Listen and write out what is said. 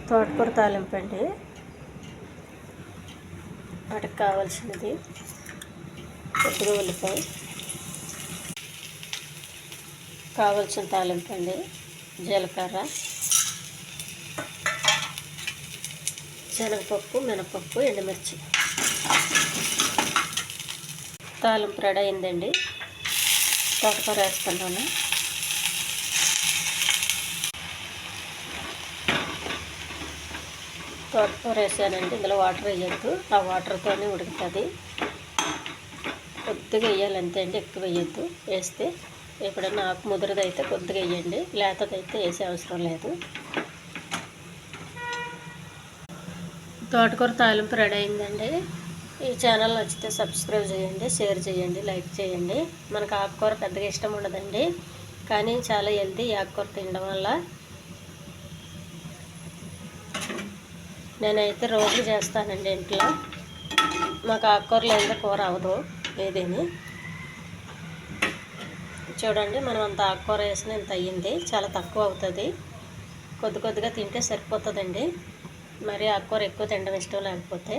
తోటకూర తాలింపు అండి. వాటికి కావాల్సినది కొద్దిగా ఉల్లిపాయ, కావాల్సిన తాలింపు అండి, జీలకర్ర, శనగపప్పు, మినపప్పు, ఎండుమిర్చి. తాలింపు రెడీ అయిందండి. తోటకూర వేస్తున్నాను. తోటకూర వేసానండి. ఇందులో వాటర్ వేయద్దు, ఆ వాటర్తోనే ఉడుకుతుంది. కొద్దిగా వేయాలి అంతే అండి, ఎక్కువ వేయద్దు. వేస్తే ఎప్పుడన్నా ఆకు ముదురుదైతే కొద్దిగా వేయండి, లేతదైతే వేసే అవసరం లేదు. తోటకూర తాలింపు రెడీ అయిందండి. ఈ ఛానల్ నచ్చితే సబ్స్క్రైబ్ చేయండి, షేర్ చేయండి, లైక్ చేయండి. మనకు ఆకుకూర పెద్దగా ఇష్టం ఉండదండి, కానీ చాలా హెల్తీ ఈ ఆకుకూర తినడం వల్ల. నేనైతే రోజు చేస్తానండి ఇంట్లో. మాకు ఆకుకూరలు లేనిదే కూర అవ్వదు ఏదేని. చూడండి, మనం అంత ఆకుకూర వేసిన ఇంత అయ్యింది. చాలా తక్కువ అవుతుంది, కొద్దిగా తింటే సరిపోతుందండి. మరి ఆకుకూర ఎక్కువ తినడం ఇష్టం లేకపోతే.